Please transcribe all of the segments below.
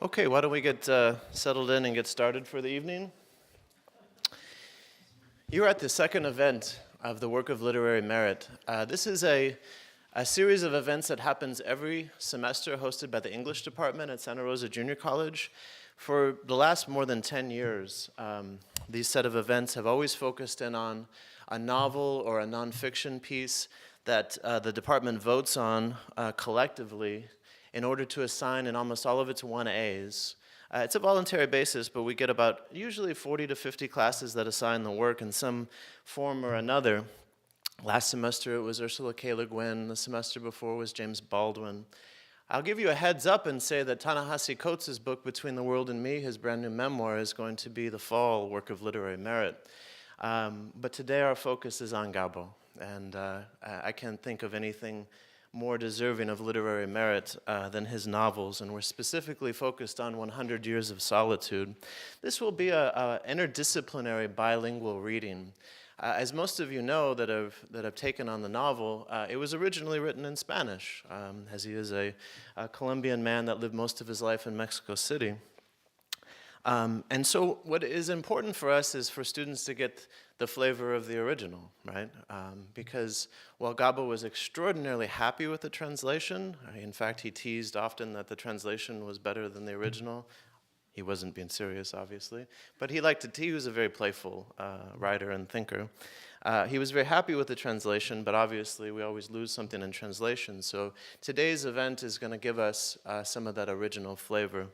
Okay, why don't we get settled in and get started for the evening? You're at the second event of the Work of Literary Merit. This is a series of events that happens every semester hosted by the English department at Santa Rosa Junior College. For the last more than 10 years, these set of events have always focused in on a novel or a nonfiction piece that the department votes on collectively in order to assign in almost all of its 1As. It's a voluntary basis, but we get about usually 40 to 50 classes that assign the work in some form or another. Last semester it was Ursula K. Le Guin. The semester before was James Baldwin. I'll give you a heads up and say that Ta-Nehisi Coates' book, Between the World and Me, his brand new memoir, is going to be the fall Work of Literary Merit. But today our focus is on Gabo, and I can't think of anything more deserving of literary merit than his novels, and we're specifically focused on 100 Years of Solitude. This will be an interdisciplinary bilingual reading. As most of you know that have taken on the novel, it was originally written in Spanish, as he is a Colombian man that lived most of his life in Mexico City. And so what is important for us is for students to get the flavor of the original, right? Because while Gabo was extraordinarily happy with the translation, in fact, he teased often that the translation was better than the original. He wasn't being serious, obviously, but he was a very playful writer and thinker. He was very happy with the translation, but obviously we always lose something in translation. So today's event is going to give us some of that original flavor.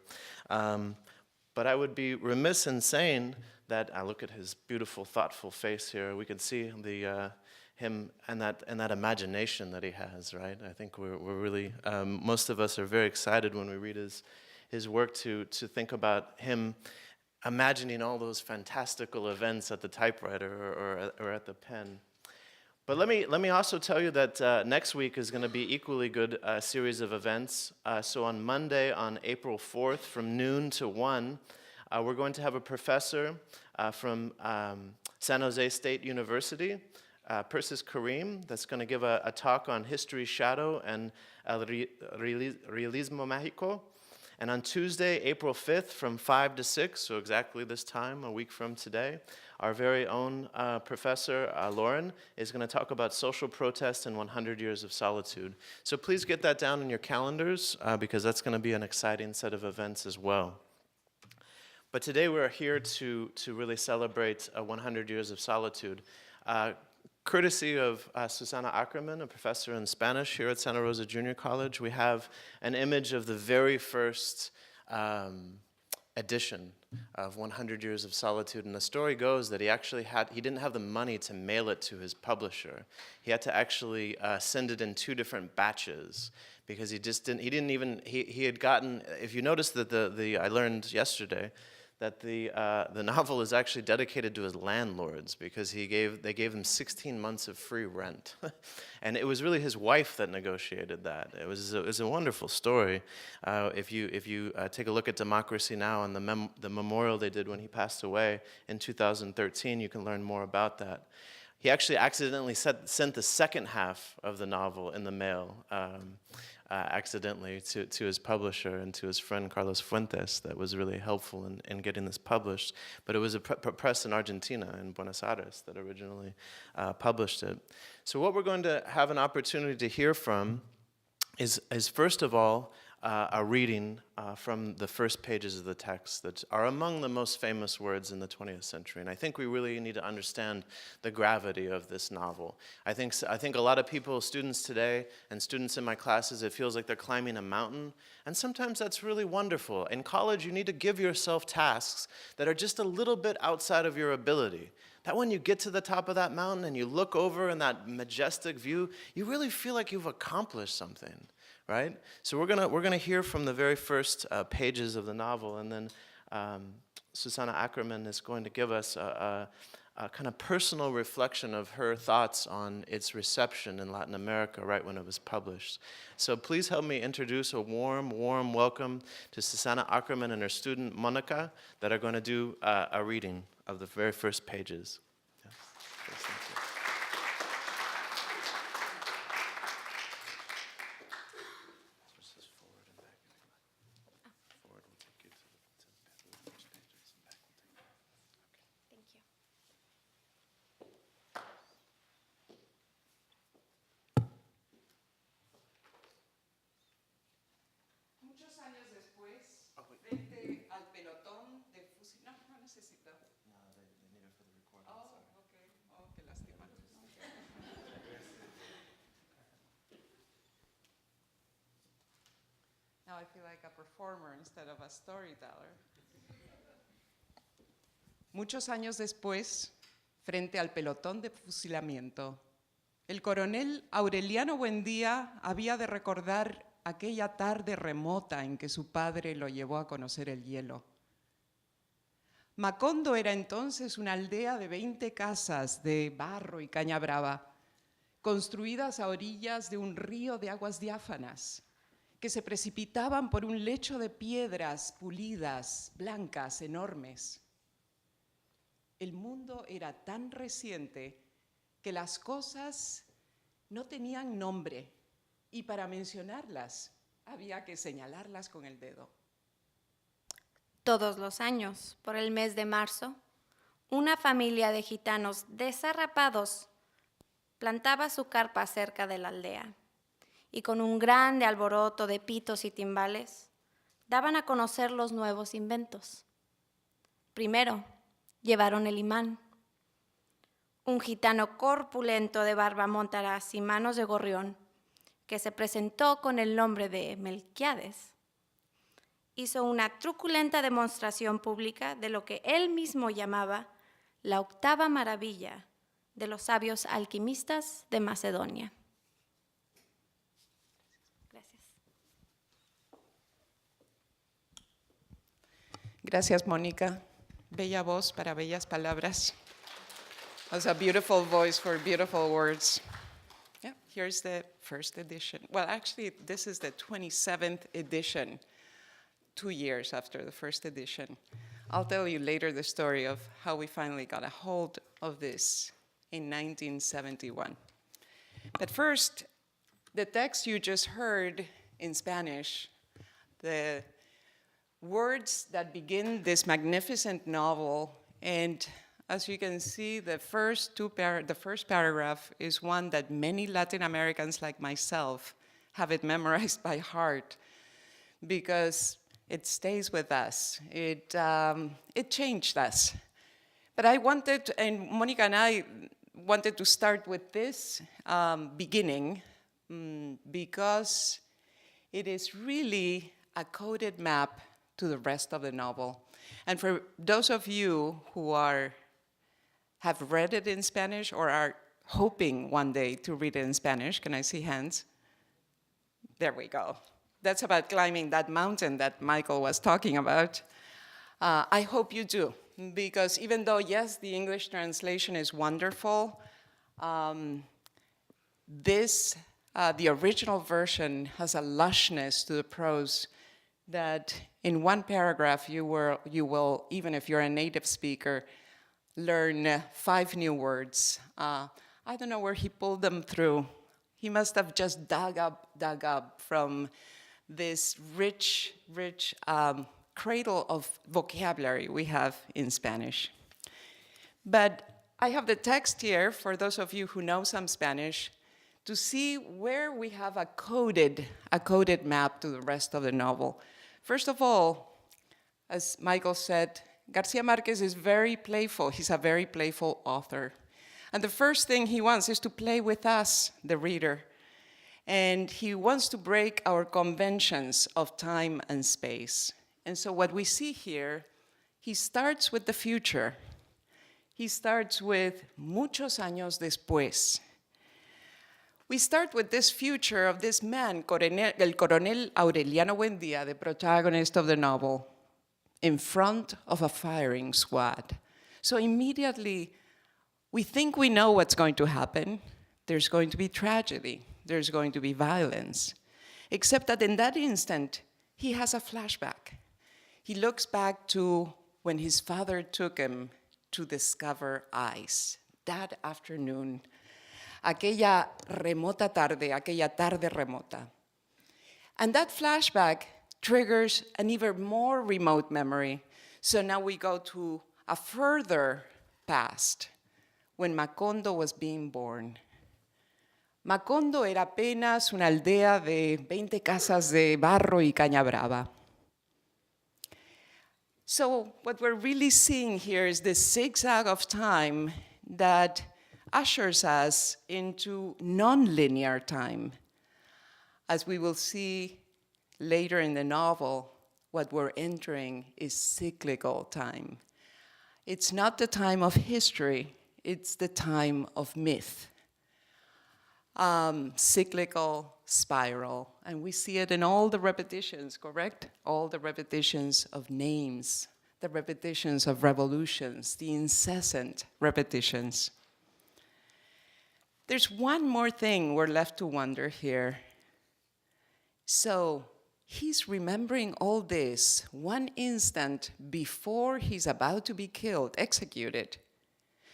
But I would be remiss in saying that, I look at his beautiful, thoughtful face here, we can see him and that imagination that he has, right? I think we're really, most of us are very excited when we read his work to think about him imagining all those fantastical events at the typewriter or at the pen. But let me also tell you that next week is going to be equally good series of events. So on Monday, on April 4th, from noon to 1, we're going to have a professor from San Jose State University, Persis Karim, that's going to give a talk on history's shadow and el realismo mágico. And on Tuesday, April 5th, from 5 to 6, so exactly this time, a week from today, our very own professor, Lauren, is going to talk about social protest and 100 Years of Solitude. So please get that down in your calendars, because that's going to be an exciting set of events as well. But today we're here to really celebrate 100 Years of Solitude. Courtesy of Susana Ackerman, a professor in Spanish here at Santa Rosa Junior College, we have an image of the very first edition of 100 Years of Solitude. And the story goes that he didn't have the money to mail it to his publisher. He had to actually send it in 2 different batches because he had gotten, if you notice that I learned yesterday, that the novel is actually dedicated to his landlords because they gave him 16 months of free rent. And it was really his wife that negotiated that. It was a wonderful story. If you take a look at Democracy Now! And the memorial they did when he passed away in 2013, you can learn more about that. He actually accidentally sent the second half of the novel in the mail, accidentally to his publisher and to his friend Carlos Fuentes. That was really helpful in getting this published. But it was a press in Argentina, in Buenos Aires, that originally published it. So what we're going to have an opportunity to hear from is first of all, a reading from the first pages of the text that are among the most famous words in the 20th century. And I think we really need to understand the gravity of this novel. I think a lot of people, students today, and students in my classes, it feels like they're climbing a mountain. And sometimes that's really wonderful. In college, you need to give yourself tasks that are just a little bit outside of your ability. That when you get to the top of that mountain and you look over in that majestic view, you really feel like you've accomplished something. Right? So we're gonna hear from the very first pages of the novel, and then Susana Ackerman is going to give us a kind of personal reflection of her thoughts on its reception in Latin America right when it was published. So please help me introduce a warm welcome to Susana Ackerman and her student Monica that are going to do a reading of the very first pages. Yeah. Thank you. después, frente al pelotón de fusil. No, no necesito. No, they need it for the recording. Oh, okay. Oh, qué lástima. Now I feel like a performer instead of a storyteller. Muchos años después, frente al pelotón de fusilamiento, el coronel Aureliano Buendía había de recordar aquella tarde remota en que su padre lo llevó a conocer el hielo. Macondo era entonces una aldea de 20 casas de barro y caña brava, construidas a orillas de un río de aguas diáfanas, que se precipitaban por un lecho de piedras pulidas, blancas, enormes. El mundo era tan reciente que las cosas no tenían nombre y para mencionarlas había que señalarlas con el dedo. Todos los años, por el mes de marzo, una familia de gitanos desarrapados plantaba su carpa cerca de la aldea y con un grande alboroto de pitos y timbales daban a conocer los nuevos inventos. Primero, llevaron el imán. Un gitano corpulento de barba montaraz y manos de gorrión, que se presentó con el nombre de Melquiades, hizo una truculenta demostración pública de lo que él mismo llamaba la octava maravilla de los sabios alquimistas de Macedonia. Gracias. Gracias, Mónica. Bella voz para bellas palabras. That's a beautiful voice for beautiful words. Yeah, here's the first edition. Well, actually, this is the 27th edition, 2 years after the first edition. I'll tell you later the story of how we finally got a hold of this in 1971. But first, the text you just heard in Spanish, the words that begin this magnificent novel, and as you can see, the first paragraph is one that many Latin Americans like myself have it memorized by heart because it stays with us. It changed us. But I wanted, and Monica and I wanted to start with this beginning because it is really a coded map to the rest of the novel. And for those of you who have read it in Spanish or are hoping one day to read it in Spanish, can I see hands? There we go. That's about climbing that mountain that Michael was talking about. I hope you do, because even though, yes, the English translation is wonderful, the original version has a lushness to the prose that in one paragraph you will, even if you're a native speaker, learn 5 new words. I don't know where he pulled them through. He must have just dug up from this rich cradle of vocabulary we have in Spanish. But I have the text here for those of you who know some Spanish to see where we have a coded map to the rest of the novel. First of all, as Michael said, Garcia Marquez is very playful. He's a very playful author. And the first thing he wants is to play with us, the reader. And he wants to break our conventions of time and space. And so what we see here, he starts with the future. He starts with muchos años después. We start with this future of this man, el coronel Aureliano Buendía, the protagonist of the novel, in front of a firing squad. So immediately, we think we know what's going to happen. There's going to be tragedy. There's going to be violence. Except that in that instant, he has a flashback. He looks back to when his father took him to discover ice that afternoon. Aquella tarde remota. And that flashback triggers an even more remote memory. So now we go to a further past, when Macondo was being born. Macondo era apenas una aldea de 20 casas de barro y caña brava. So what we're really seeing here is this zigzag of time that ushers us into non-linear time. As we will see later in the novel, what we're entering is cyclical time. It's not the time of history, it's the time of myth. Cyclical spiral, and we see it in all the repetitions, correct? All the repetitions of names, the repetitions of revolutions, the incessant repetitions. There's one more thing we're left to wonder here. So, he's remembering all this 1 instant before he's about to be killed, executed.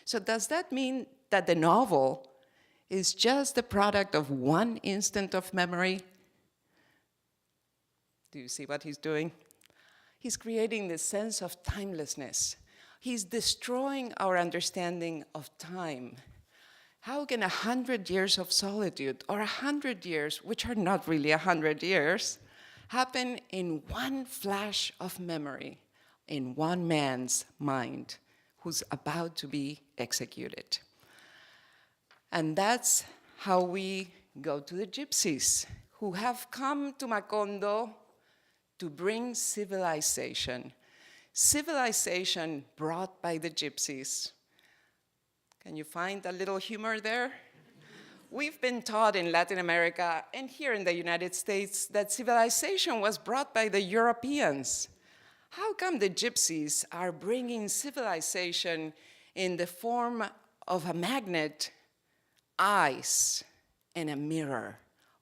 So does that mean that the novel is just the product of 1 instant of memory? Do you see what he's doing? He's creating this sense of timelessness. He's destroying our understanding of time. How can 100 years of solitude, or 100 years, which are not really 100 years, happen in one flash of memory, in one man's mind, who's about to be executed? And that's how we go to the gypsies, who have come to Macondo to bring civilization. Civilization brought by the gypsies. Can you find a little humor there? We've been taught in Latin America and here in the United States that civilization was brought by the Europeans. How come the gypsies are bringing civilization in the form of a magnet, eyes, and a mirror?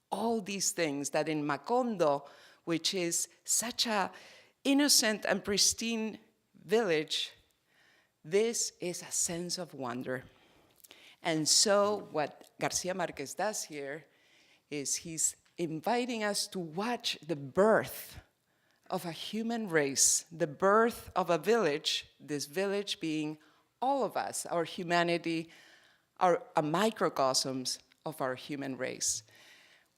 All these things that in Macondo, which is such a innocent and pristine village, this is a sense of wonder. And so what Garcia Marquez does here is he's inviting us to watch the birth of a human race, the birth of a village, this village being all of us, our humanity, a microcosms of our human race.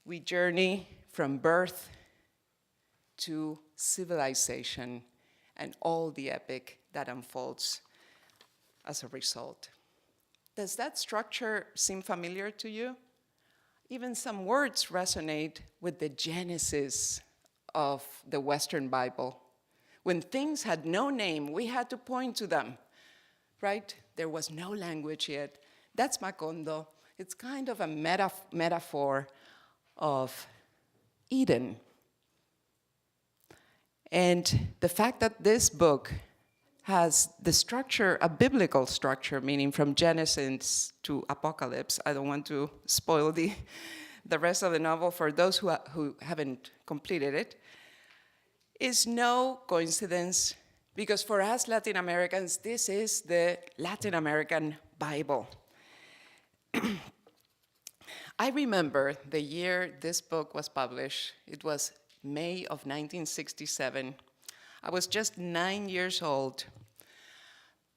We journey from birth to civilization and all the epic that unfolds as a result. Does that structure seem familiar to you? Even some words resonate with the genesis of the Western Bible. When things had no name, we had to point to them, right? There was no language yet. That's Macondo. It's kind of a metaphor of Eden. And the fact that this book has the structure, a biblical structure, meaning from Genesis to Apocalypse. I don't want to spoil the rest of the novel for those who haven't completed it, is no coincidence, because for us Latin Americans, this is the Latin American Bible. I remember the year this book was published. It was May of 1967. I was just 9 years old.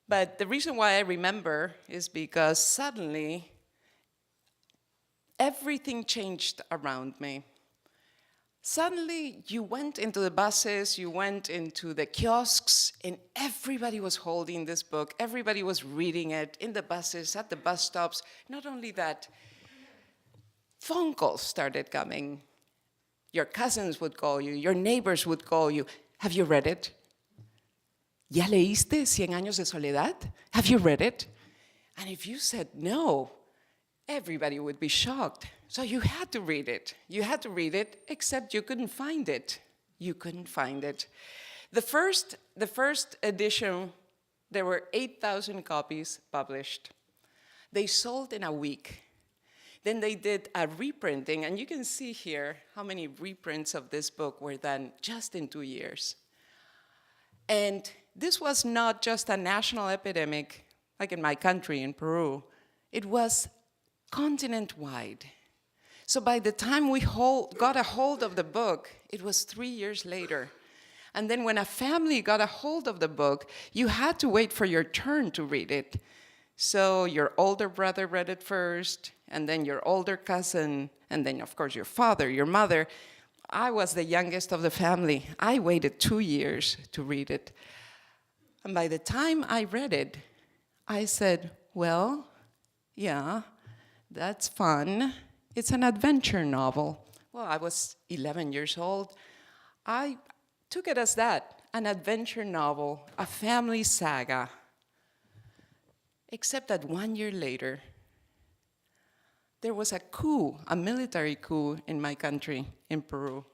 But the reason why I remember is because suddenly everything changed around me. Suddenly you went into the buses, you went into the kiosks, and everybody was holding this book. Everybody was reading it in the buses, at the bus stops. Not only that, phone calls started coming. Your cousins would call you, your neighbors would call you. Have you read it? ¿Ya leíste 100 años de soledad? Have you read it? And if you said no, everybody would be shocked. So you had to read it. You had to read it, except you couldn't find it. You couldn't find it. The first edition, there were 8,000 copies published. They sold in a week. Then they did a reprinting, and you can see here how many reprints of this book were done just in 2 years. And this was not just a national epidemic, like in my country, in Peru. It was continent-wide. So by the time we got a hold of the book, it was 3 years later. And then when a family got a hold of the book, you had to wait for your turn to read it. So your older brother read it first, and then your older cousin, and then, of course, your father, your mother. I was the youngest of the family. I waited 2 years to read it. And by the time I read it, I said, well, yeah, that's fun. It's an adventure novel. Well, I was 11 years old. I took it as that, an adventure novel, a family saga. Except that 1 year later, there was a coup, a military coup in my country, in Peru.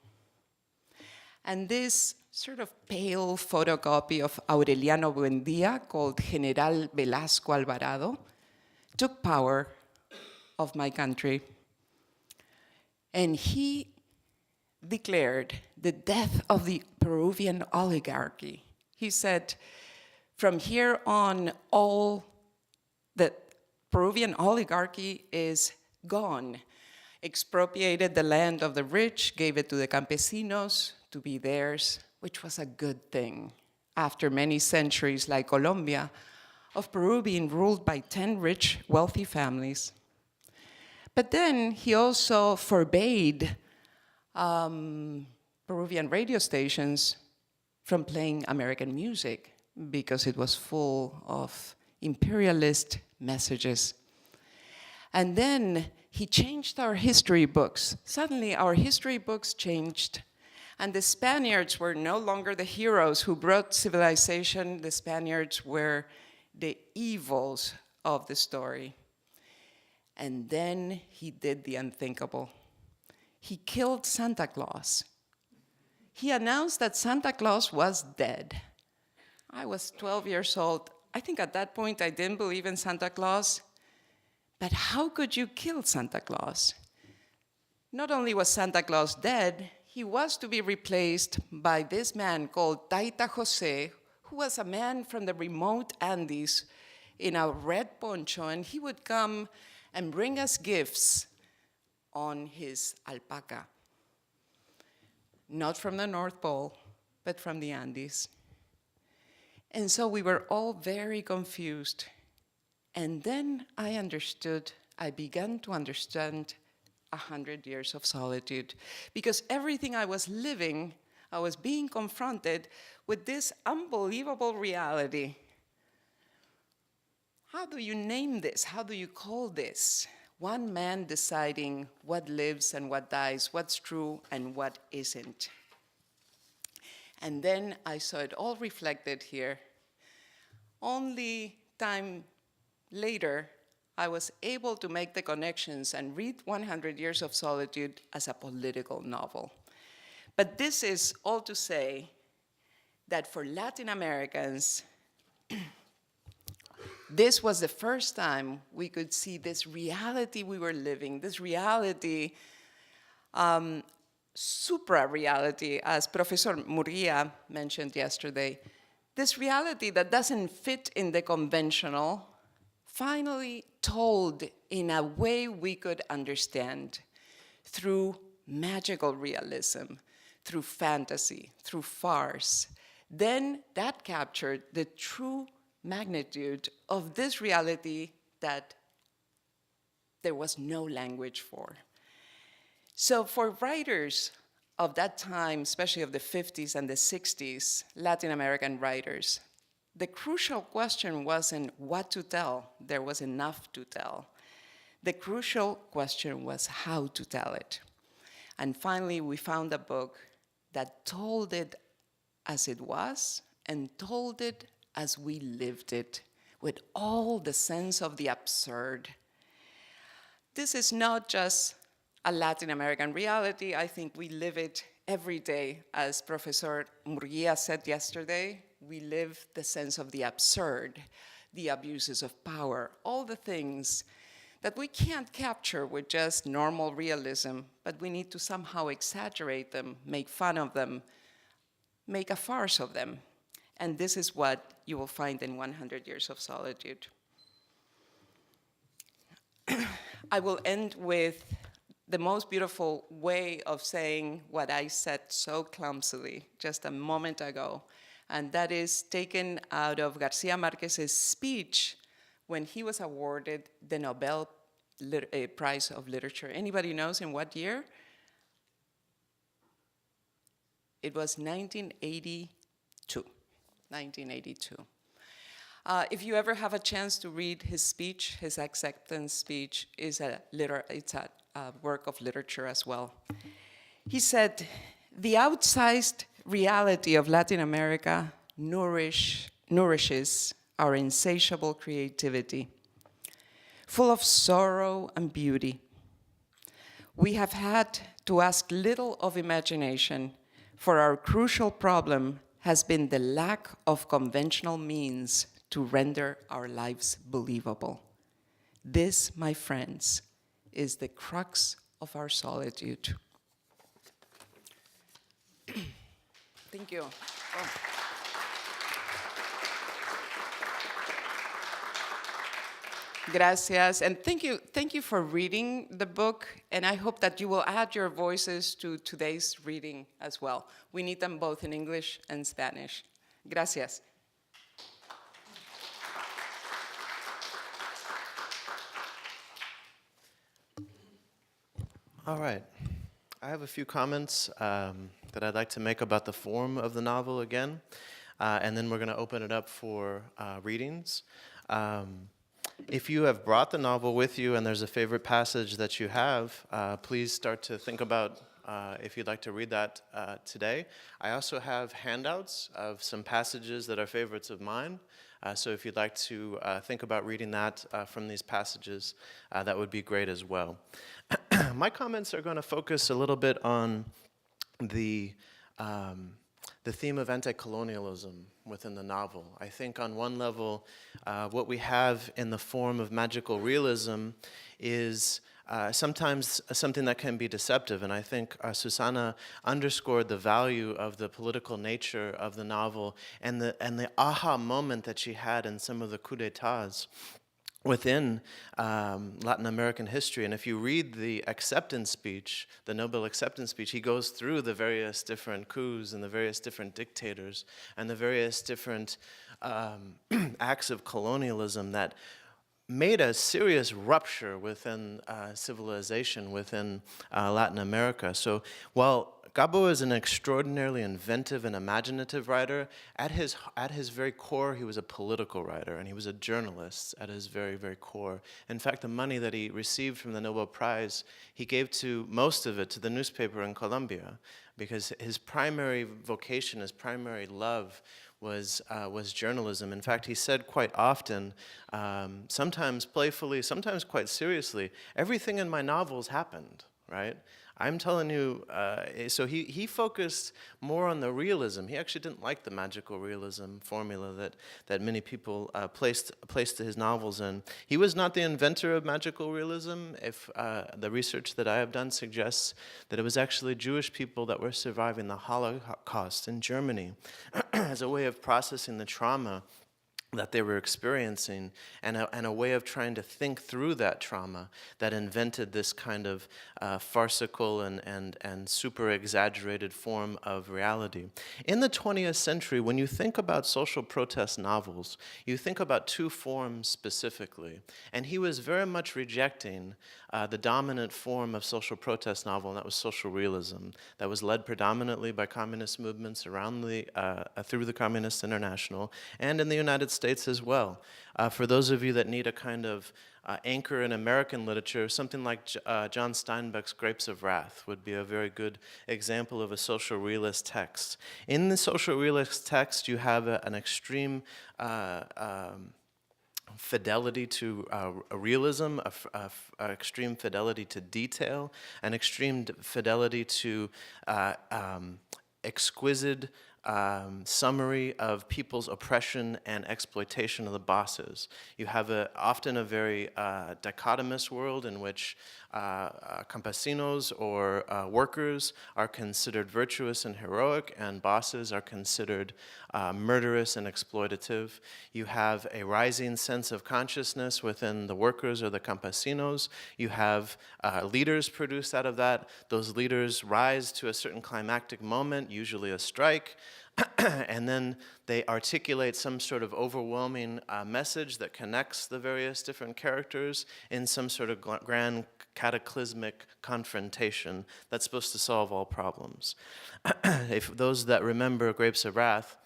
And this sort of pale photocopy of Aureliano Buendía, called General Velasco Alvarado, took power of my country. And he declared the death of the Peruvian oligarchy. He said, from here on, all the Peruvian oligarchy is gone. Expropriated the land of the rich, gave it to the campesinos to be theirs, which was a good thing. After many centuries, like Colombia, of Peru being ruled by 10 rich, wealthy families. But then he also forbade Peruvian radio stations from playing American music because it was full of imperialist messages. And then he changed our history books. Suddenly, our history books changed. And the Spaniards were no longer the heroes who brought civilization. The Spaniards were the evils of the story. And then he did the unthinkable. He killed Santa Claus. He announced that Santa Claus was dead. I was 12 years old. I think at that point I didn't believe in Santa Claus. But how could you kill Santa Claus? Not only was Santa Claus dead, he was to be replaced by this man called Taita Jose, who was a man from the remote Andes in a red poncho, and he would come and bring us gifts on his alpaca. Not from the North Pole, but from the Andes. And so we were all very confused. And then I began to understand 100 years of solitude. Because everything I was living, I was being confronted with this unbelievable reality. How do you name this? How do you call this? One man deciding what lives and what dies, what's true and what isn't. And then I saw it all reflected here. Only time later, I was able to make the connections and read 100 Years of Solitude as a political novel. But this is all to say that for Latin Americans, this was the first time we could see this reality we were living, this reality, supra-reality, as Professor Murguia mentioned yesterday, this reality that doesn't fit in the conventional, finally told in a way we could understand, through magical realism, through fantasy, through farce. Then that captured the true magnitude of this reality that there was no language for. So for writers of that time, especially of the 50s and the 60s, Latin American writers, the crucial question wasn't what to tell. There was enough to tell. The crucial question was how to tell it. And finally, we found a book that told it as it was and told it as we lived it, with all the sense of the absurd. This is not just a Latin American reality. I think we live it every day. As Professor Murguia said yesterday, we live the sense of the absurd, the abuses of power, all the things that we can't capture with just normal realism, but we need to somehow exaggerate them, make fun of them, make a farce of them. And this is what you will find in 100 Years of Solitude. I will end with the most beautiful way of saying what I said so clumsily just a moment ago, and that is taken out of Garcia Marquez's speech when he was awarded the Nobel Prize of Literature. Anybody knows in what year? It was 1982. 1982. If you ever have a chance to read his speech, his acceptance speech it's a work of literature as well. He said, "The outsized reality of Latin America nourishes our insatiable creativity, full of sorrow and beauty. We have had to ask little of imagination, for our crucial problem has been the lack of conventional means to render our lives believable. This, my friends, is the crux of our solitude." Thank you. Gracias, and thank you for reading the book, and I hope that you will add your voices to today's reading as well. We need them both in English and Spanish. Gracias. All right. I have a few comments that I'd like to make about the form of the novel again, and then we're going to open it up for readings. If you have brought the novel with you and there's a favorite passage that you have, please start to think about if you'd like to read that today. I also have handouts of some passages that are favorites of mine. So if you'd like to think about reading that from these passages, that would be great as well. My comments are going to focus a little bit on the theme of anti-colonialism within the novel. I think on one level, what we have in the form of magical realism is sometimes something that can be deceptive, and I think Susana underscored the value of the political nature of the novel and the aha moment that she had in some of the coups d'etats within Latin American history. And if you read the acceptance speech, the Nobel acceptance speech, he goes through the various different coups and the various different dictators and the various different acts of colonialism that made a serious rupture within civilization within Latin America. So while Gabo is an extraordinarily inventive and imaginative writer, at his very core, he was a political writer, and he was a journalist at his very, very core. In fact, the money that he received from the Nobel Prize, he gave most of it to the newspaper in Colombia, because his primary vocation, his primary love was journalism. In fact, he said quite often, sometimes playfully, sometimes quite seriously, everything in my novels happened, right? I'm telling you, so he focused more on the realism. He actually didn't like the magical realism formula that many people placed his novels in. He was not the inventor of magical realism. If the research that I have done suggests that it was actually Jewish people that were surviving the Holocaust in Germany as a way of processing the trauma that they were experiencing, and a way of trying to think through that trauma that invented this kind of farcical and super exaggerated form of reality. In the 20th century, when you think about social protest novels, you think about two forms specifically, and he was very much rejecting the dominant form of social protest novel, and that was social realism, that was led predominantly by communist movements around through the Communist International and in the United States as well. For those of you that need a kind of anchor in American literature, something like John Steinbeck's Grapes of Wrath would be a very good example of a social realist text. In the social realist text, you have an extreme fidelity to realism, extreme fidelity to detail, an extreme fidelity to exquisite summary of people's oppression and exploitation of the bosses. You have often a very dichotomous world in which campesinos or workers are considered virtuous and heroic, and bosses are considered murderous and exploitative. You have a rising sense of consciousness within the workers or the campesinos. You have leaders produced out of that. Those leaders rise to a certain climactic moment, usually a strike, and then they articulate some sort of overwhelming message that connects the various different characters in some sort of grand cataclysmic confrontation that's supposed to solve all problems. If those that remember Grapes of Wrath,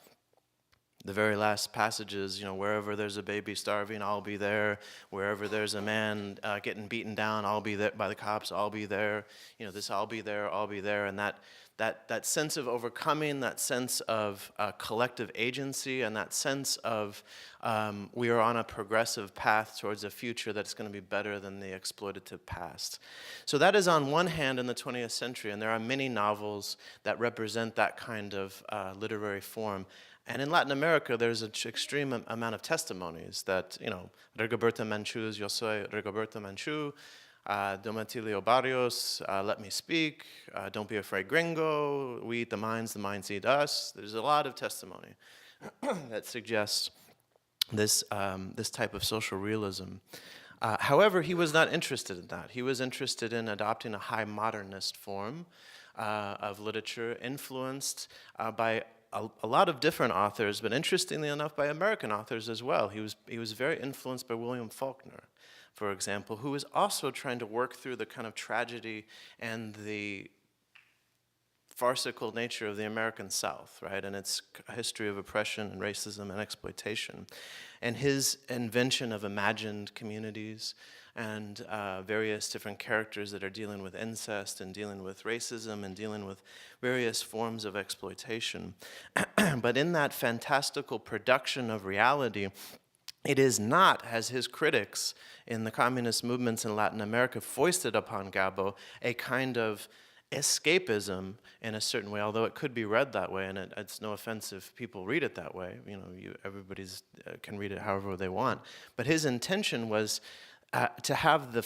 the very last passages, wherever there's a baby starving, I'll be there. Wherever there's a man getting beaten down, I'll be there by the cops, I'll be there. This I'll be there. And that sense of overcoming, that sense of collective agency, and that sense of we are on a progressive path towards a future that's going to be better than the exploitative past. So that is on one hand in the 20th century, and there are many novels that represent that kind of literary form. And in Latin America, there's an extreme amount of testimonies that, Rigoberta Menchu's Yo Soy Rigoberta Menchu, Domatilio Barrios, Let Me Speak, Don't Be Afraid Gringo, We Eat the Minds Eat Us. There's a lot of testimony that suggests this type of social realism. However, he was not interested in that. He was interested in adopting a high modernist form of literature, influenced by a lot of different authors, but interestingly enough, by American authors as well. He was very influenced by William Faulkner, for example, who was also trying to work through the kind of tragedy and the farcical nature of the American South, right, and its history of oppression and racism and exploitation. And his invention of imagined communities and various different characters that are dealing with incest and dealing with racism and dealing with various forms of exploitation. But in that fantastical production of reality, it is not, as his critics in the communist movements in Latin America foisted upon Gabo, a kind of escapism in a certain way, although it could be read that way, and it's no offense if people read it that way. Everybody's can read it however they want. But his intention was to have the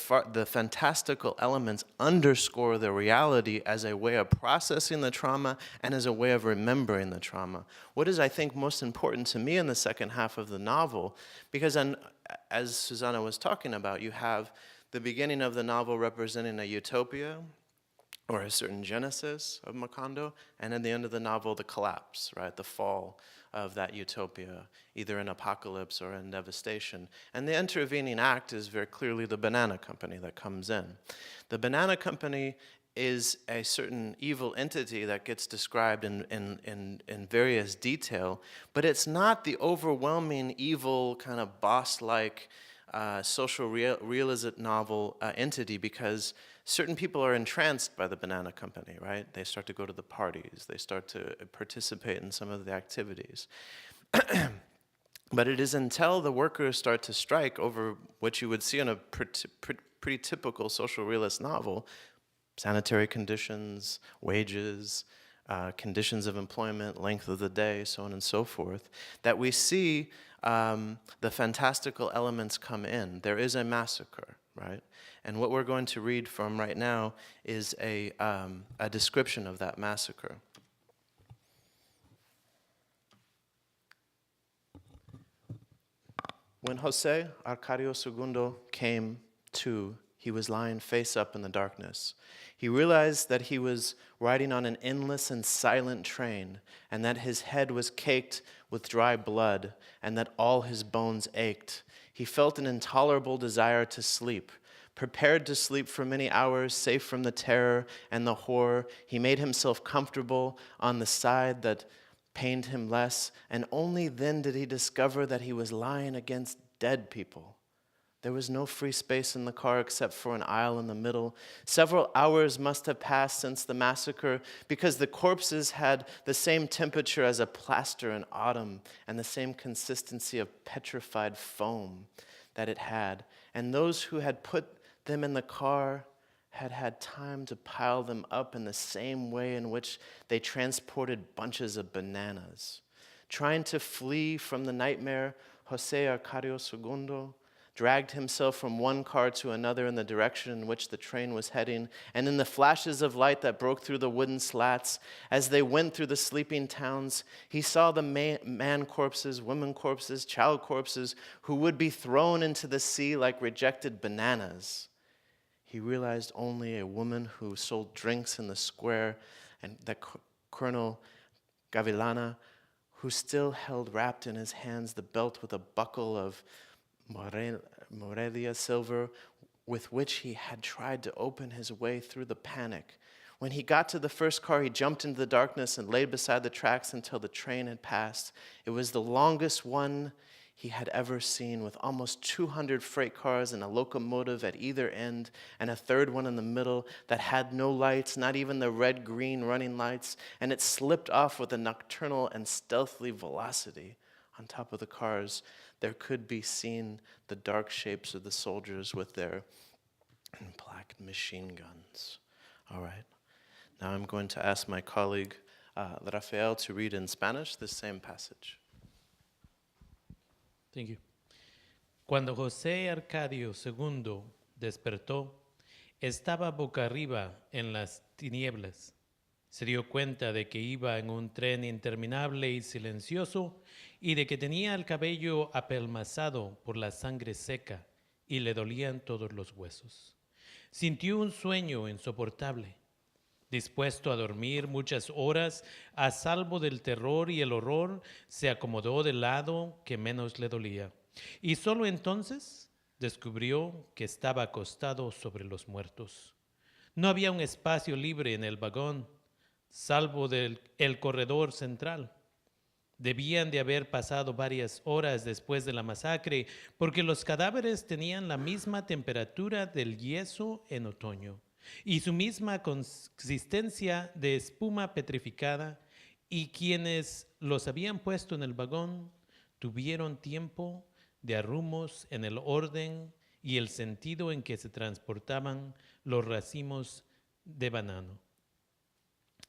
fantastical elements underscore the reality as a way of processing the trauma and as a way of remembering the trauma. What is, I think, most important to me in the second half of the novel, because as Susana was talking about, you have the beginning of the novel representing a utopia, or a certain genesis of Macondo, and at the end of the novel, the collapse, right, the fall of that utopia, either in apocalypse or in devastation. And the intervening act is very clearly the banana company that comes in. The banana company is a certain evil entity that gets described in various detail, but it's not the overwhelming evil kind of boss-like social realism novel entity, because certain people are entranced by the banana company, right? They start to go to the parties. They start to participate in some of the activities. But it is until the workers start to strike over what you would see in a pretty typical social realist novel, sanitary conditions, wages, conditions of employment, length of the day, so on and so forth, that we see the fantastical elements come in. There is a massacre, right? And what we're going to read from right now is a description of that massacre. When Jose Arcadio II came to, he was lying face up in the darkness. He realized that he was riding on an endless and silent train, and that his head was caked with dry blood, and that all his bones ached. He felt an intolerable desire to sleep. Prepared to sleep for many hours, safe from the terror and the horror, he made himself comfortable on the side that pained him less, and only then did he discover that he was lying against dead people. There was no free space in the car except for an aisle in the middle. Several hours must have passed since the massacre, because the corpses had the same temperature as a plaster in autumn and the same consistency of petrified foam that it had. And those who had put them in the car had had time to pile them up in the same way in which they transported bunches of bananas. Trying to flee from the nightmare, Jose Arcadio II dragged himself from one car to another in the direction in which the train was heading, and in the flashes of light that broke through the wooden slats, as they went through the sleeping towns, he saw the man corpses, women corpses, child corpses, who would be thrown into the sea like rejected bananas. He realized only a woman who sold drinks in the square, and that Colonel Gavilana, who still held wrapped in his hands the belt with a buckle of Morelia silver, with which he had tried to open his way through the panic, When he got to the first car, he jumped into the darkness and laid beside the tracks until the train had passed. It was the longest one he had ever seen, with almost 200 freight cars and a locomotive at either end, and a third one in the middle that had no lights, not even the red-green running lights, and it slipped off with a nocturnal and stealthy velocity. On top of the cars, there could be seen the dark shapes of the soldiers with their black machine guns. All right. Now I'm going to ask my colleague, Rafael, to read in Spanish this same passage. Thank you. Cuando José Arcadio II despertó, estaba boca arriba en las tinieblas. Se dio cuenta de que iba en un tren interminable y silencioso y de que tenía el cabello apelmazado por la sangre seca y le dolían todos los huesos. Sintió un sueño insoportable. Dispuesto a dormir muchas horas, a salvo del terror y el horror, se acomodó del lado que menos le dolía. Y solo entonces descubrió que estaba acostado sobre los muertos. No había un espacio libre en el vagón, salvo el corredor central. Debían de haber pasado varias horas después de la masacre, porque los cadáveres tenían la misma temperatura del yeso en otoño y su misma consistencia de espuma petrificada, y quienes los habían puesto en el vagón tuvieron tiempo de arrumos en el orden y el sentido en que se transportaban los racimos de banano.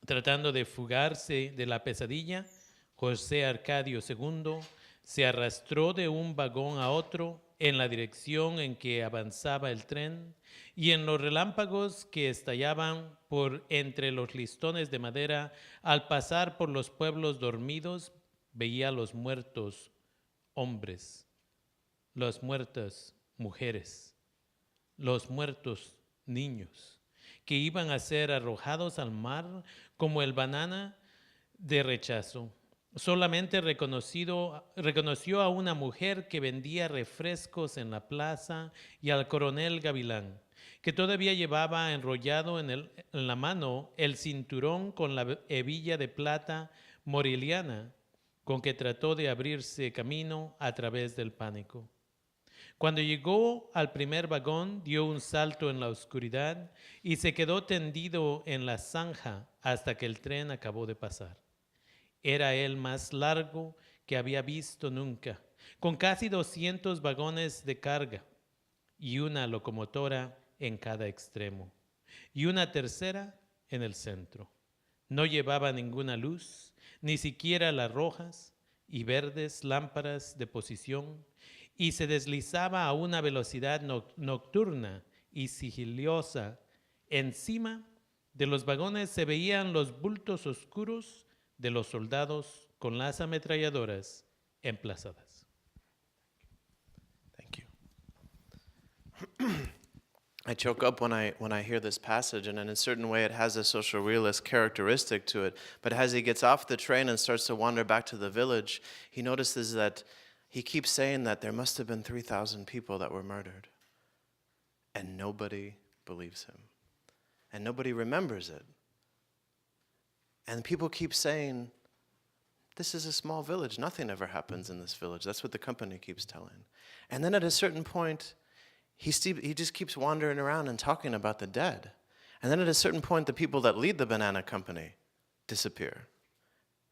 Tratando de fugarse de la pesadilla, José Arcadio II se arrastró de un vagón a otro en la dirección en que avanzaba el tren, y en los relámpagos que estallaban por entre los listones de madera al pasar por los pueblos dormidos, veía a los muertos hombres, las muertas mujeres, los muertos niños, que iban a ser arrojados al mar como el banana de rechazo. Solamente reconoció a una mujer que vendía refrescos en la plaza y al coronel Gavilán, que todavía llevaba enrollado en la mano el cinturón con la hebilla de plata moriliana con que trató de abrirse camino a través del pánico. Cuando llegó al primer vagón, dio un salto en la oscuridad y se quedó tendido en la zanja hasta que el tren acabó de pasar. Era el más largo que había visto nunca, con casi 200 vagones de carga y una locomotora en cada extremo, y una tercera en el centro. No llevaba ninguna luz, ni siquiera las rojas y verdes lámparas de posición, y se deslizaba a una velocidad nocturna y sigilosa. Encima de los vagones se veían los bultos oscuros de los soldados con las ametralladoras emplazadas. Thank you. I choke up when I hear this passage, and in a certain way it has a social realist characteristic to it. But as he gets off the train and starts to wander back to the village, he notices that he keeps saying that there must have been 3,000 people that were murdered. And nobody believes him. And nobody remembers it. And people keep saying, this is a small village. Nothing ever happens in this village. That's what the company keeps telling. And then at a certain point, he just keeps wandering around and talking about the dead. And then at a certain point, the people that lead the banana company disappear.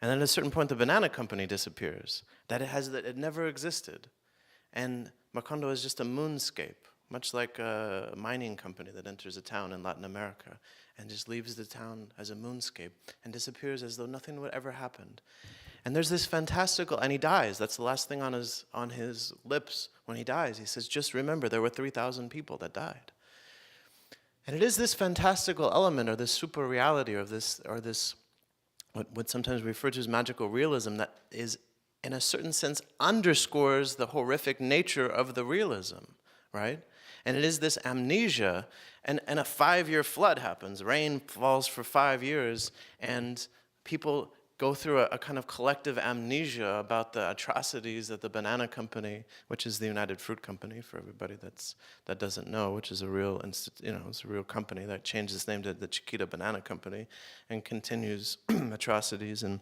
And then at a certain point, the banana company disappears. That it never existed. And Macondo is just a moonscape, much like a mining company that enters a town in Latin America and just leaves the town as a moonscape and disappears as though nothing would ever happened. And there's this fantastical, and he dies. That's the last thing on his lips when he dies. He says, just remember, there were 3,000 people that died. And it is this fantastical element, or this super reality, or this what sometimes referred to as magical realism, that is, in a certain sense, underscores the horrific nature of the realism, right? And it is this amnesia, and a 5-year flood happens. Rain falls for 5 years, and people go through a kind of collective amnesia about the atrocities that the banana company, which is the United Fruit Company for everybody that doesn't know, which is a real, it's a real company that changed its name to the Chiquita Banana Company and continues atrocities in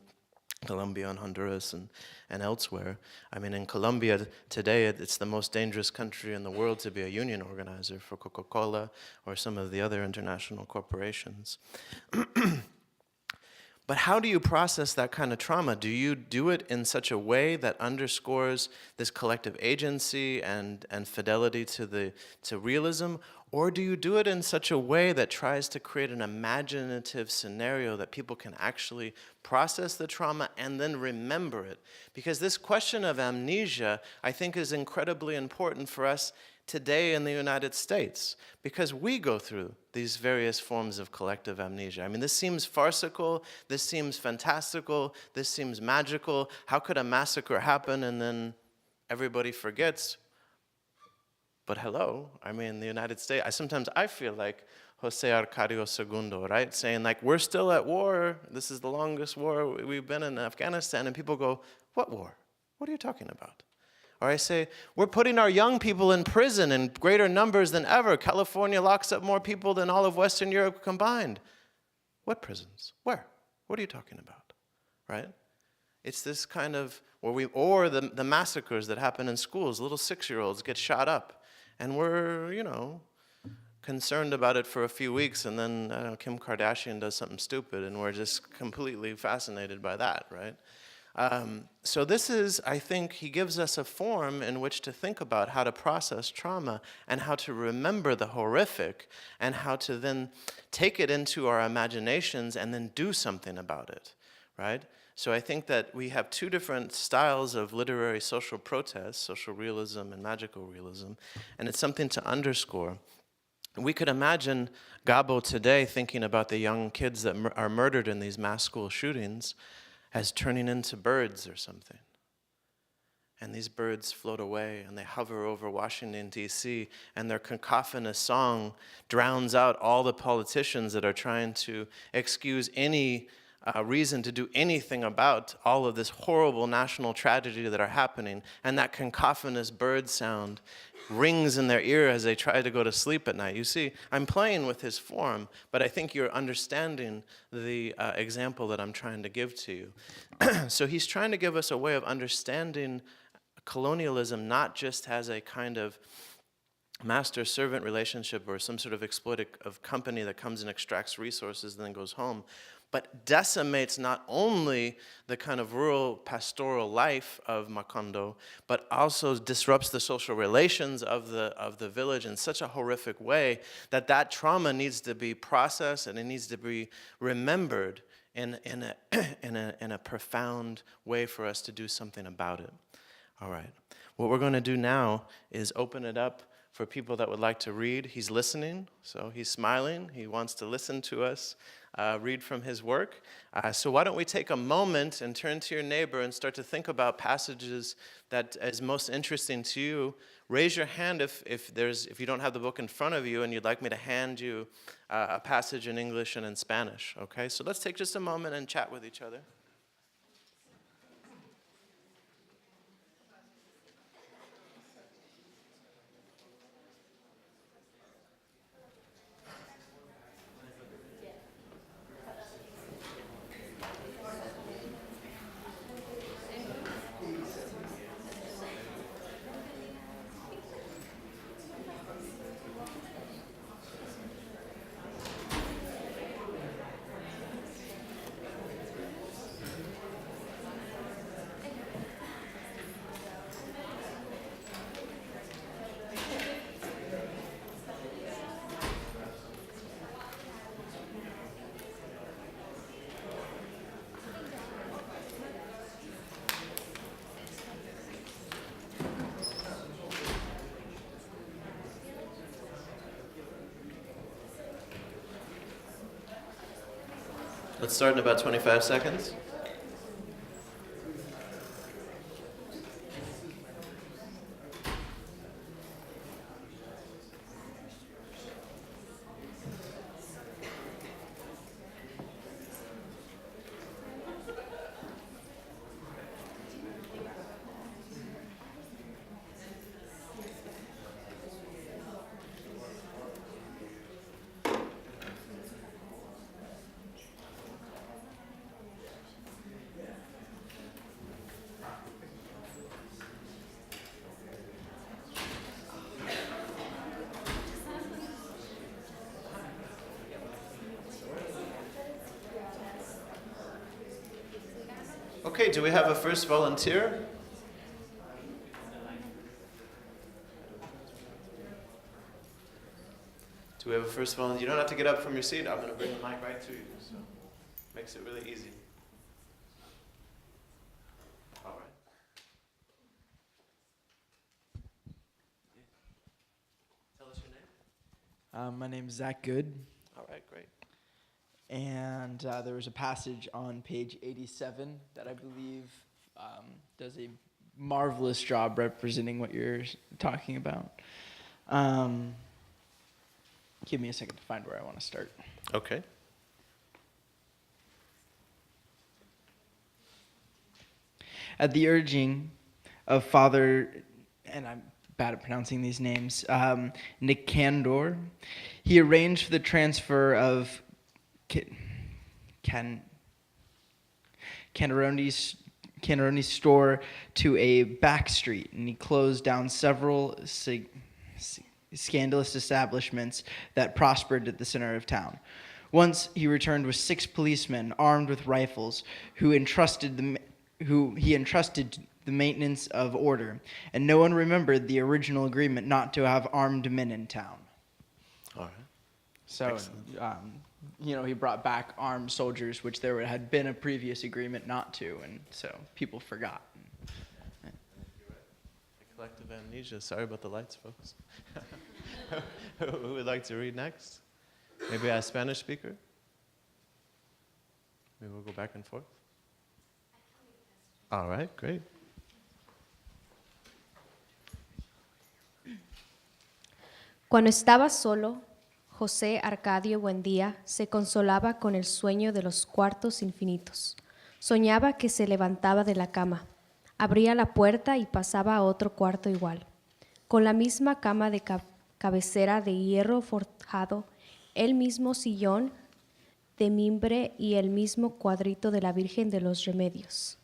Colombia and Honduras and elsewhere. I mean, in Colombia today, it's the most dangerous country in the world to be a union organizer for Coca-Cola or some of the other international corporations. But how do you process that kind of trauma? Do you do it in such a way that underscores this collective agency and fidelity to realism? Or do you do it in such a way that tries to create an imaginative scenario that people can actually process the trauma and then remember it? Because this question of amnesia, I think, is incredibly important for us today in the United States, because we go through these various forms of collective amnesia. I mean, this seems farcical, this seems fantastical, this seems magical. How could a massacre happen and then everybody forgets? But hello, I mean, the United States, sometimes I feel like Jose Arcadio II, right? Saying like, we're still at war, this is the longest war we've been in Afghanistan, and people go, what war? What are you talking about? Or I say, we're putting our young people in prison in greater numbers than ever. California locks up more people than all of Western Europe combined. What prisons? Where? What are you talking about? Right? It's this kind of, or the massacres that happen in schools. Little 6-year-olds get shot up. And we're, concerned about it for a few weeks, and then, I don't know, Kim Kardashian does something stupid, and we're just completely fascinated by that, right? So this is, I think, he gives us a form in which to think about how to process trauma and how to remember the horrific and how to then take it into our imaginations and then do something about it, right? So I think that we have two different styles of literary social protest, social realism and magical realism, and it's something to underscore. We could imagine Gabo today thinking about the young kids that are murdered in these mass school shootings as turning into birds or something. And these birds float away and they hover over Washington, D.C., and their cacophonous song drowns out all the politicians that are trying to excuse any reason to do anything about all of this horrible national tragedy that are happening. And that cacophonous bird sound rings in their ear as they try to go to sleep at night. You see, I'm playing with his form, but I think you're understanding the example that I'm trying to give to you. So he's trying to give us a way of understanding colonialism not just as a kind of master-servant relationship or some sort of exploitative company that comes and extracts resources and then goes home, but decimates not only the kind of rural pastoral life of Macondo, but also disrupts the social relations of the village in such a horrific way that trauma needs to be processed and it needs to be remembered in a profound way for us to do something about it. All right. What we're going to do now is open it up for people that would like to read. He's listening, so he's smiling. He wants to listen to us read from his work. So why don't we take a moment and turn to your neighbor and start to think about passages that is most interesting to you. Raise your hand if you don't have the book in front of you and you'd like me to hand you a passage in English and in Spanish. Okay, so let's take just a moment and chat with each other. Let's start in about 25 seconds. Okay, do we have a first volunteer? Do we have a first volunteer? You don't have to get up from your seat. I'm going to bring the mic right to you, so makes it really easy. All right. Tell us your name. My name is Zach Good, All right, great. and there was a passage on page 87 that I believe does a marvelous job representing what you're talking about. Give me a second to find where I want to start. Okay. At the urging of Father, and I'm bad at pronouncing these names, Nicandor, he arranged for the transfer of Canaroni's store to a back street, and he closed down several scandalous establishments that prospered at the center of town. Once he returned with 6 policemen armed with rifles, who he entrusted the maintenance of order, and no one remembered the original agreement not to have armed men in town. All right. So, he brought back armed soldiers, which there had been a previous agreement not to, and so people forgot. Collective amnesia. Sorry about the lights, folks. Who would like to read next? Maybe a Spanish speaker? Maybe we'll go back and forth. All right, great. Cuando estaba solo, José Arcadio Buendía se consolaba con el sueño de los cuartos infinitos. Soñaba que se levantaba de la cama, abría la puerta y pasaba a otro cuarto igual, con la misma cama de cabecera de hierro forjado, el mismo sillón de mimbre y el mismo cuadrito de la Virgen de los Remedios.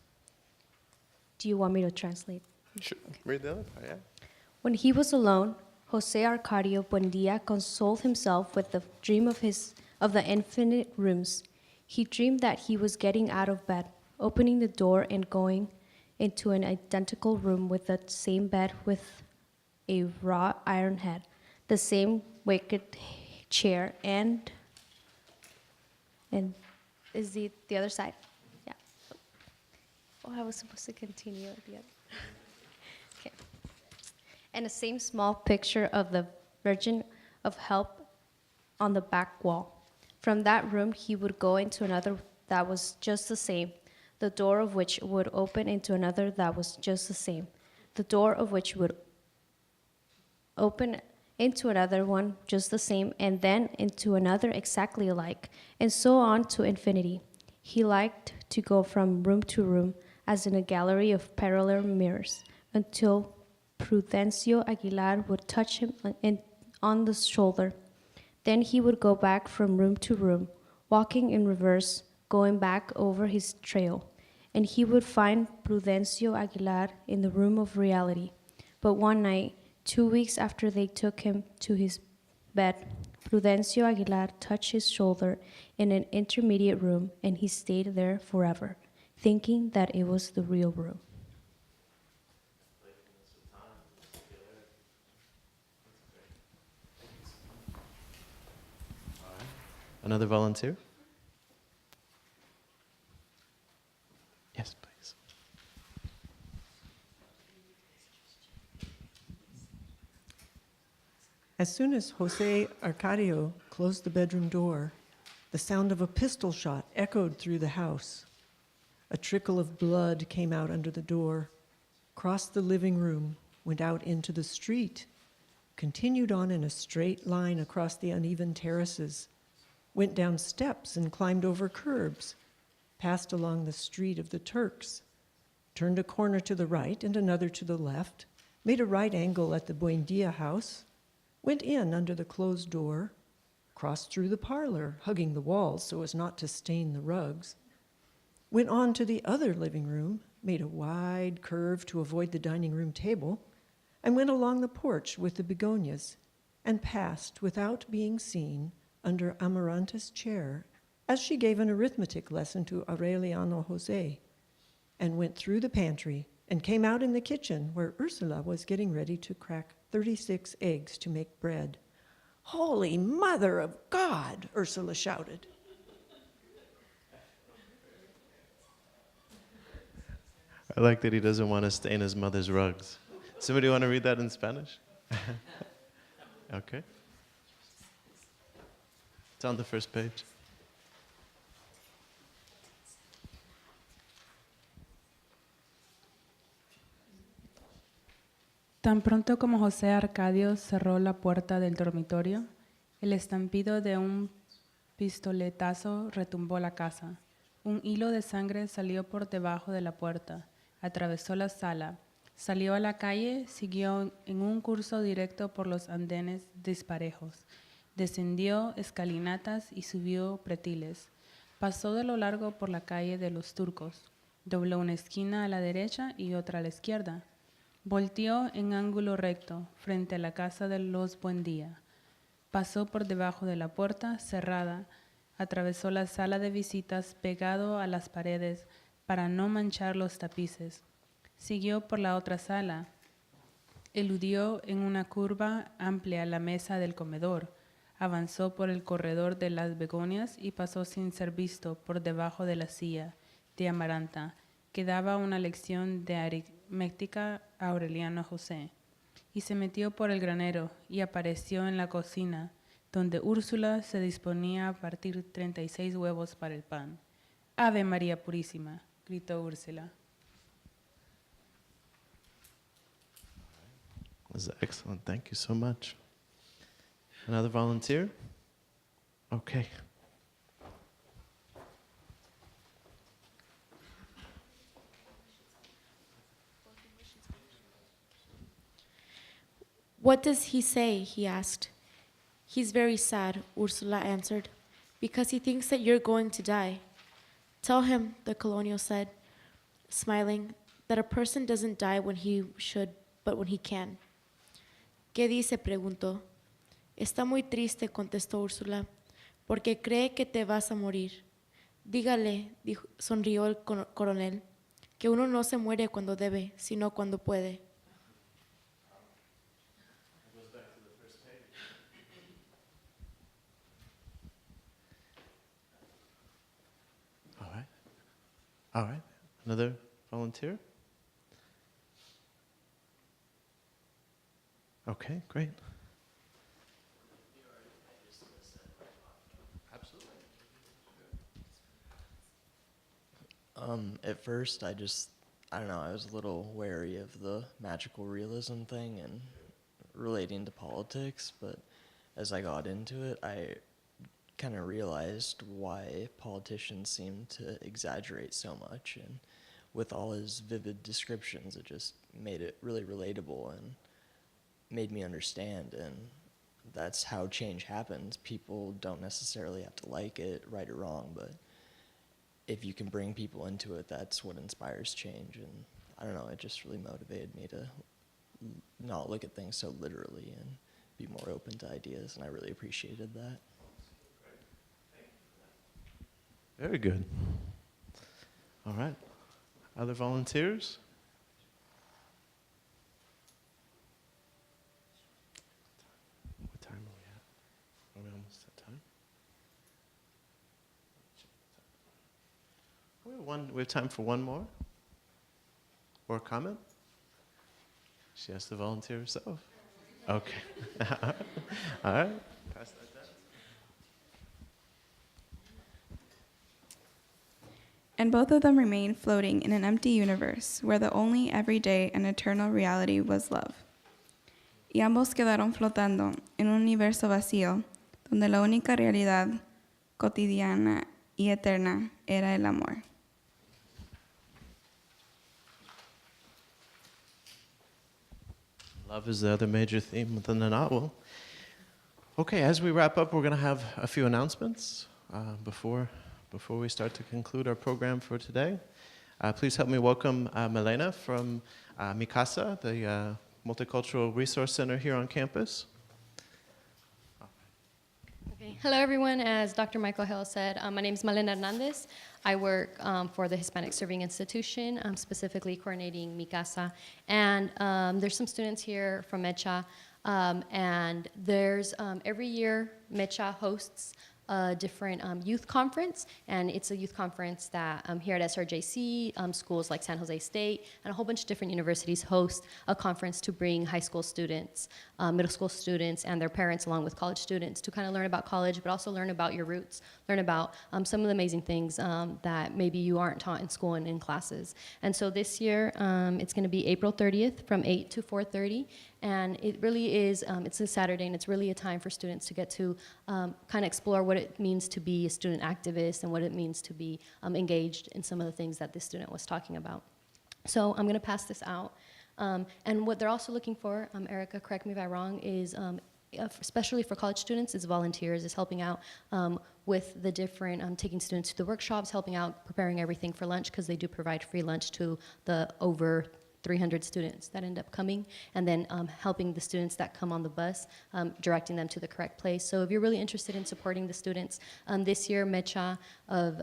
Do you want me to translate? Sure. Read the other part, yeah. When he was alone, José Arcadio Buendía consoled himself with the dream of the infinite rooms. He dreamed that he was getting out of bed, opening the door and going into an identical room with the same bed with a wrought iron head, the same wicker chair, and is the other side? Yeah. Oh, I was supposed to continue at the other. Okay. And the same small picture of the Virgin of Help on the back wall. From that room, he would go into another that was just the same, the door of which would open into another that was just the same, the door of which would open into another one just the same, and then into another exactly alike, and so on to infinity. He liked to go from room to room, as in a gallery of parallel mirrors, until Prudencio Aguilar would touch him on the shoulder. Then he would go back from room to room, walking in reverse, going back over his trail, and he would find Prudencio Aguilar in the room of reality. But one night, 2 weeks after they took him to his bed, Prudencio Aguilar touched his shoulder in an intermediate room, and he stayed there forever, thinking that it was the real room. Another volunteer? Yes, please. As soon as Jose Arcadio closed the bedroom door, the sound of a pistol shot echoed through the house. A trickle of blood came out under the door, crossed the living room, went out into the street, continued on in a straight line across the uneven terraces, went down steps and climbed over curbs, passed along the street of the Turks, turned a corner to the right and another to the left, made a right angle at the Buendia house, went in under the closed door, crossed through the parlor, hugging the walls so as not to stain the rugs, went on to the other living room, made a wide curve to avoid the dining room table, and went along the porch with the begonias, and passed without being seen under Amaranta's chair as she gave an arithmetic lesson to Aureliano Jose. and went through the pantry and came out in the kitchen where Ursula was getting ready to crack 36 eggs to make bread. "Holy Mother of God!" Ursula shouted. I like that he doesn't want to stain his mother's rugs. Somebody want to read that in Spanish? Okay. It's on the first page. Tan pronto como José Arcadio cerró la puerta del dormitorio, el estampido de un pistoletazo retumbó la casa. Un hilo de sangre salió por debajo de la puerta, atravesó la sala, salió a la calle, siguió en un curso directo por los andenes disparejos, descendió escalinatas y subió pretiles, pasó de lo largo por la calle de los Turcos, dobló una esquina a la derecha y otra a la izquierda. Volteó en ángulo recto frente a la casa de los Buendía. Pasó por debajo de la puerta cerrada, atravesó la sala de visitas pegado a las paredes para no manchar los tapices. Siguió por la otra sala, eludió en una curva amplia la mesa del comedor, avanzó por el corredor de las begonias y pasó sin ser visto por debajo de la silla de Amaranta, que daba una lección de aritmética a Aureliano José, y se metió por el granero y apareció en la cocina, donde Úrsula se disponía a partir 36 huevos para el pan. «Ave María Purísima», gritó Úrsula. This is excellent. Thank you so much. Another volunteer? Okay. "What does he say?" he asked. "He's very sad," Ursula answered, "because he thinks that you're going to die." "Tell him," the colonial said, smiling, "that a person doesn't die when he should, but when he can." "¿Qué dice?" preguntó. "Está muy triste," contestó Úrsula, "porque cree que te vas a morir." "Dígale," sonrió el coronel, "que uno no se muere cuando debe, sino cuando puede." All right. Another volunteer? Okay, great. At first, I don't know, I was a little wary of the magical realism thing and relating to politics, but as I got into it, I kind of realized why politicians seem to exaggerate so much, and with all his vivid descriptions, it just made it really relatable and made me understand, and that's how change happens. People don't necessarily have to like it, right or wrong, but if you can bring people into it, that's what inspires change. And I don't know, it just really motivated me to not look at things so literally and be more open to ideas, and I really appreciated that. Very good. All right. Other volunteers? What time are we at? Are we almost at time? We have time for one more? Or a comment? She has to volunteer herself. Okay. All right. Pass that down. And both of them remained floating in an empty universe where the only everyday and eternal reality was love. Y ambos quedaron flotando en un universo vacío donde la única realidad cotidiana y eterna era el amor. Love is the other major theme within the novel. Okay, as we wrap up, we're going to have a few announcements before we start to conclude our program for today. Please help me welcome Malena from Mikasa, the Multicultural Resource Center here on campus. Okay. Hello, everyone. As Dr. Michael Hale said, my name is Malena Hernandez. I work for the Hispanic Serving Institution, specifically coordinating Mi Casa. And there's some students here from MECHA. And there's every year, MECHA hosts a different youth conference, and it's a youth conference that here at SRJC, schools like San Jose State, and a whole bunch of different universities host a conference to bring high school students, middle school students, and their parents along with college students to kind of learn about college, but also learn about your roots, learn about some of the amazing things that maybe you aren't taught in school and in classes. And so this year, it's going to be April 30th from 8 to 4:30. And it really is, it's a Saturday, and it's really a time for students to get to kind of explore what it means to be a student activist and what it means to be engaged in some of the things that this student was talking about. So I'm going to pass this out. And what they're also looking for, Erika, correct me if I'm wrong, is especially for college students, is volunteers, is helping out with the different, taking students to the workshops, helping out, preparing everything for lunch, because they do provide free lunch to the over 300 students that end up coming, and then helping the students that come on the bus, directing them to the correct place. So if you're really interested in supporting the students, this year MECHA of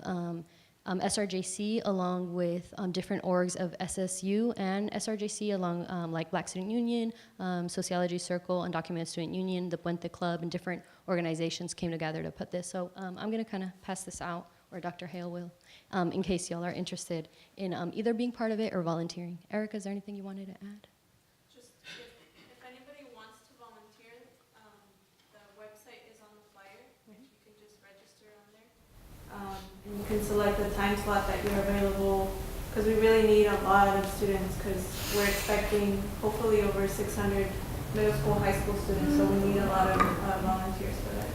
SRJC, along with different orgs of SSU and SRJC, along like Black Student Union, Sociology Circle, Undocumented Student Union, the Puente Club, and different organizations came together to put this. So I'm going to kind of pass this out, or Dr. Hale will, in case y'all are interested in either being part of it or volunteering. Erika, is there anything you wanted to add? Just if anybody wants to volunteer, the website is on the flyer. If you can just register on there. And you can select the time slot that you're available, because we really need a lot of students, because we're expecting hopefully over 600 middle school, high school students, so we need a lot of volunteers for that.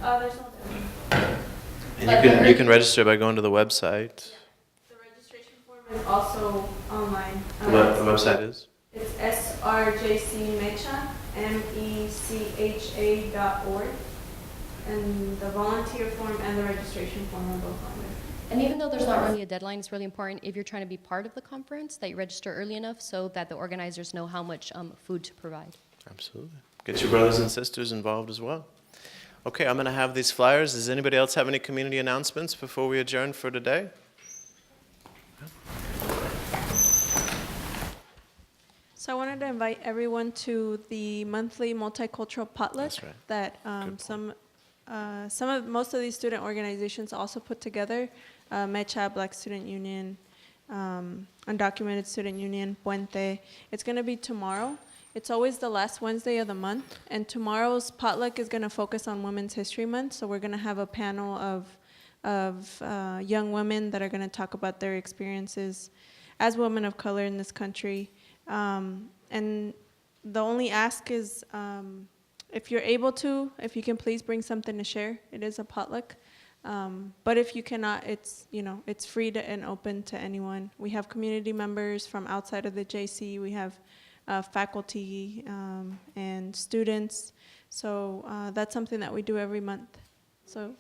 There's no deadline. And you can register by going to the website. The registration form is also online. What the website is? It's srjcmecha, mecha.org. And the volunteer form and the registration form are both on there. And even though there's not really a deadline, it's really important if you're trying to be part of the conference that you register early enough so that the organizers know how much food to provide. Absolutely. Get your brothers and sisters involved as well. Okay, I'm going to have these flyers. Does anybody else have any community announcements before we adjourn for today? So I wanted to invite everyone to the monthly multicultural potluck. That's right. That most of these student organizations also put together. MECHA, Black Student Union, Undocumented Student Union, Puente. It's going to be tomorrow. It's always the last Wednesday of the month, and tomorrow's potluck is going to focus on Women's History Month. So we're going to have a panel of young women that are going to talk about their experiences as women of color in this country. And the only ask is, if you're able to, if you can please bring something to share. It is a potluck. But if you cannot, it's free to and open to anyone. We have community members from outside of the JC. We have faculty and students. So that's something that we do every month. So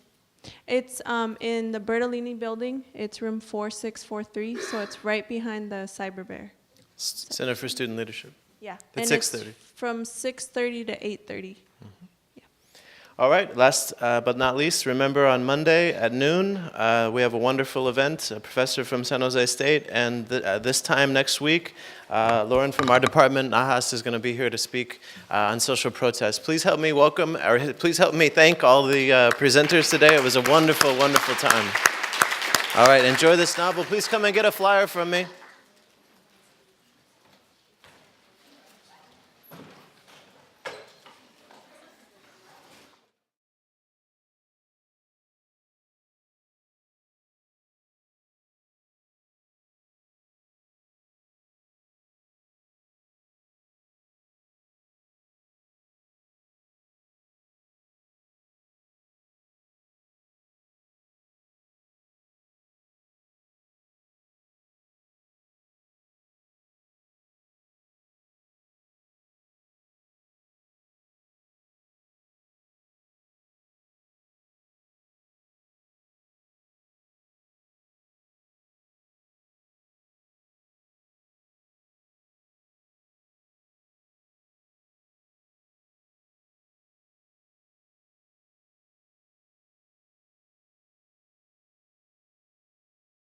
it's in the Bertolini building. It's room 4643. So it's right behind the Cyber Bear. Center for Student Leadership. Yeah. At and 6:30. It's from 6:30 to 8:30. All right, last but not least, remember on Monday at noon, we have a wonderful event, a professor from San Jose State, and this time next week, Lauren from our department, Nahas, is going to be here to speak on social protest. Please help me please help me thank all the presenters today. It was a wonderful, wonderful time. All right, enjoy this novel. Please come and get a flyer from me.